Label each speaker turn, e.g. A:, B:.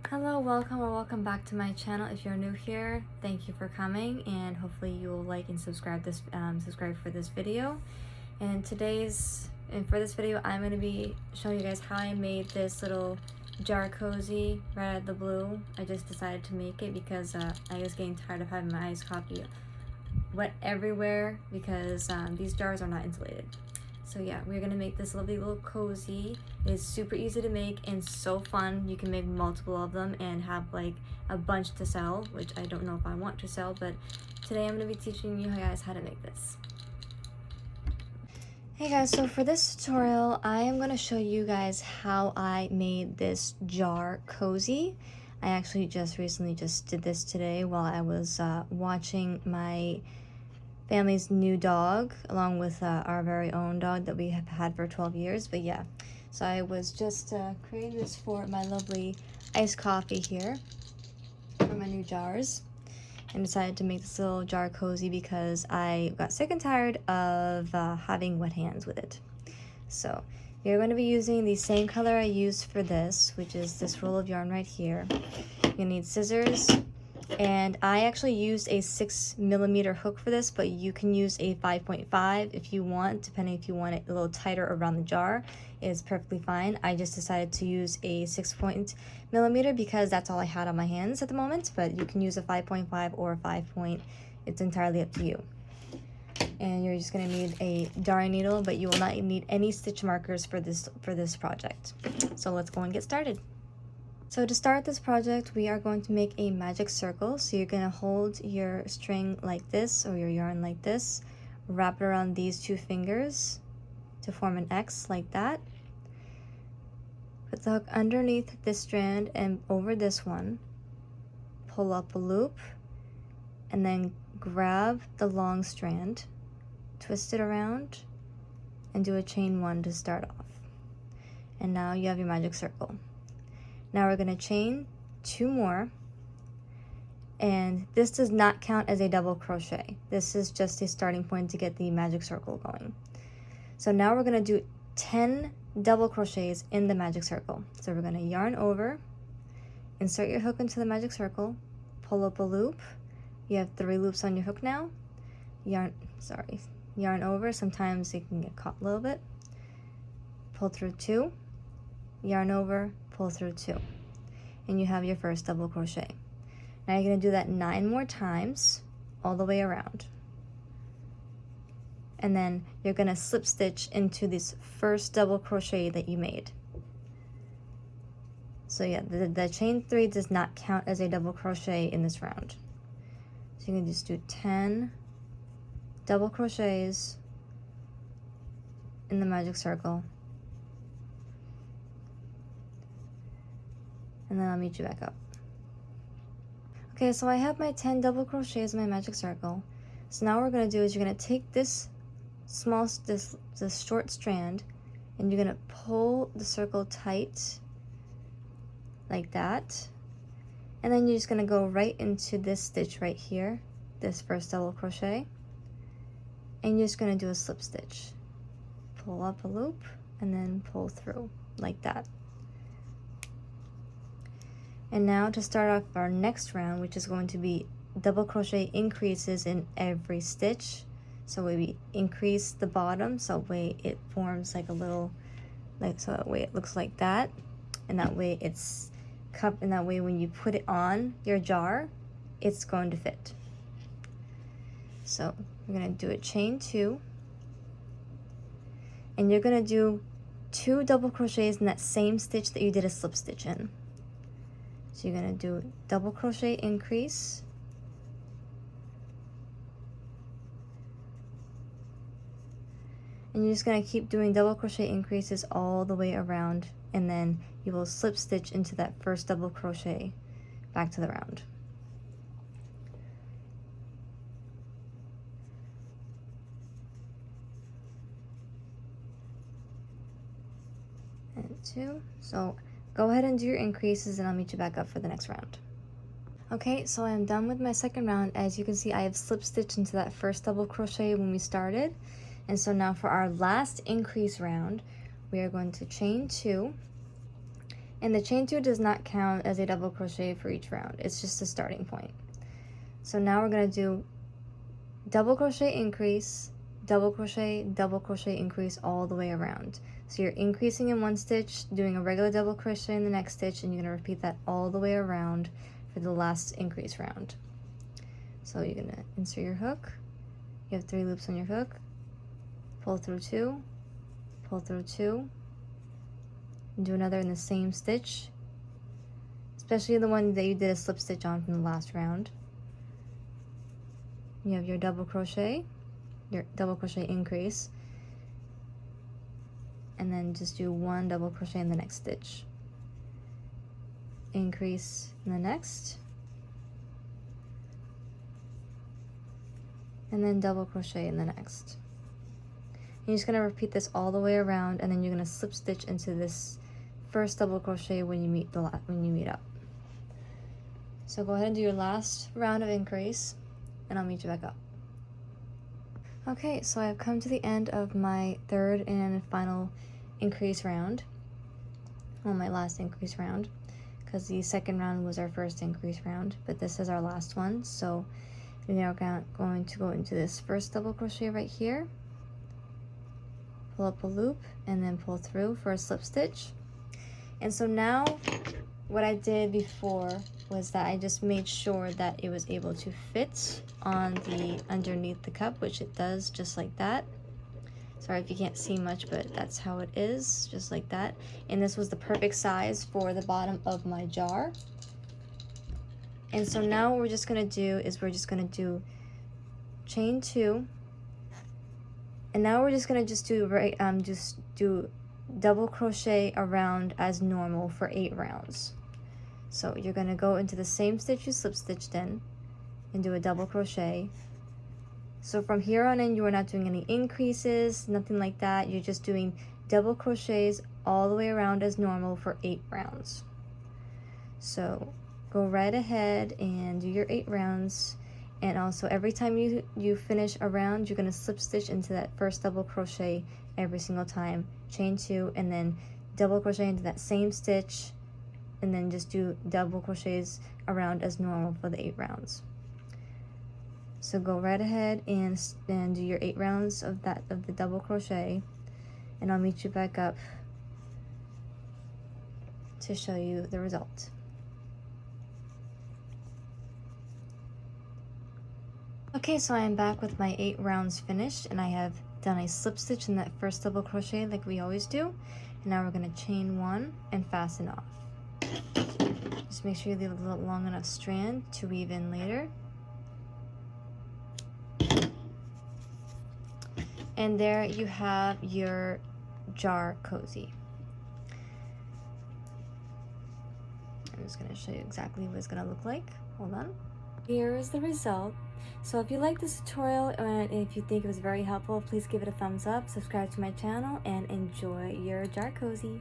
A: Hello, welcome or welcome back to my channel. If you're new here, thank you for coming, and hopefully you will like and subscribe for this video. And for this video, I'm going to be showing you guys how I made this little jar cozy right out of the blue. I just decided to make it because I was getting tired of having my iced coffee wet everywhere because these jars are not insulated. So yeah, we're gonna make this lovely little cozy. It's super easy to make and so fun. You can make multiple of them and have like a bunch to sell, which I don't know if I want to sell, but today I'm gonna be teaching you guys how to make this. Hey guys, so for this tutorial, I am gonna show you guys how I made this jar cozy. I actually recently did this today while I was watching my family's new dog, along with our very own dog that we have had for 12 years. But yeah, so I was just creating this for my lovely iced coffee here for my new jars, and decided to make this little jar cozy because I got sick and tired of having wet hands with it. So you're going to be using the same color I used for this, which is this roll of yarn right here. You're going to need scissors, and I actually used a 6mm hook for this, but you can use a 5.5 if you want, depending if you want it a little tighter around the jar. It's perfectly fine. I just decided to use a 6mm because that's all I had on my hands at the moment, but you can use a 5.5 or a 5 point. It's entirely up to you. And you're just going to need a darning needle, but you will not need any stitch markers for this project. So let's go and get started. So to start this project, we are going to make a magic circle. So you're going to hold your string like this, or your yarn like this, wrap it around these two fingers to form an X like that. Put the hook underneath this strand and over this one, pull up a loop, and then grab the long strand, twist it around, and do a chain 1 to start off. And now you have your magic circle. Now we're going to chain 2 more, and this does not count as a double crochet. This is just a starting point to get the magic circle going. So now we're going to do 10 double crochets in the magic circle. So we're going to yarn over, insert your hook into the magic circle, pull up a loop. You have 3 loops on your hook now. Yarn over. Sometimes it can get caught a little bit. Pull through 2, yarn over, pull through 2, and you have your first double crochet. Now you're going to do that 9 more times all the way around, and then you're going to slip stitch into this first double crochet that you made. So yeah, the chain 3 does not count as a double crochet in this round. So you can just do 10 double crochets in the magic circle, and then I'll meet you back up. Okay, so I have my 10 double crochets in my magic circle. So now what we're going to do is you're going to take this short strand, and you're going to pull the circle tight like that, and then you're just going to go right into this stitch right here, this first double crochet, and you're just going to do a slip stitch. Pull up a loop and then pull through like that. And now to start off our next round, which is going to be double crochet increases in every stitch. So we increase the bottom, so that way it forms like a little, so that way it looks like that, and that way it's cupped, and that way when you put it on your jar, it's going to fit. So we're going to do a chain 2, and you're going to do 2 double crochets in that same stitch that you did a slip stitch in. So you're going to do double crochet increase, and you're just going to keep doing double crochet increases all the way around, and then you will slip stitch into that first double crochet back to the round. And 2. So go ahead and do your increases, and I'll meet you back up for the next round. Okay, so I'm done with my second round. As you can see, I have slip stitched into that first double crochet when we started. And so now for our last increase round, we are going to chain 2, And the chain 2 does not count as a double crochet for each round. It's just a starting point. So now we're going to do double crochet increase, double crochet increase all the way around. So you're increasing in one stitch, doing a regular double crochet in the next stitch, and you're going to repeat that all the way around for the last increase round. So you're going to insert your hook. You have 3 loops on your hook. Pull through 2, pull through 2, and do another in the same stitch, especially the one that you did a slip stitch on from the last round. You have your double crochet increase, and then just do 1 double crochet in the next stitch, increase in the next, and then double crochet in the next. And you're just going to repeat this all the way around, and then you're going to slip stitch into this first double crochet when you meet up. So go ahead and do your last round of increase, and I'll meet you back up. Okay, so I've come to the end of my third and final increase round. Well, my last increase round, because the second round was our first increase round, but this is our last one. So we're now going to go into this first double crochet right here, pull up a loop, and then pull through for a slip stitch. And so now what I did before was that I just made sure that it was able to fit on the underneath the cup, which it does, just like that. Sorry if you can't see much, but that's how it is, just like that. And this was the perfect size for the bottom of my jar. And so now what we're just gonna do is we're just gonna do chain 2, and now we're just gonna do double crochet around as normal for 8 rounds. So you're going to go into the same stitch you slip stitched in and do a double crochet. So from here on in, you are not doing any increases, nothing like that. You're just doing double crochets all the way around as normal for 8 rounds. So go right ahead and do your 8 rounds. And also every time you finish a round, you're going to slip stitch into that first double crochet every single time, chain 2, and then double crochet into that same stitch, and then just do double crochets around as normal for the 8 rounds. So go right ahead and do your 8 rounds of the double crochet, and I'll meet you back up to show you the result. Okay, so I am back with my 8 rounds finished, and I have done a slip stitch in that first double crochet like we always do. And now we're going to chain 1 and fasten off. Just make sure you leave a long enough strand to weave in later. And there you have your jar cozy. I'm just going to show you exactly what it's going to look like. Hold on. Here is the result. So if you like this tutorial and if you think it was very helpful, please give it a thumbs up, subscribe to my channel, and enjoy your jar cozy.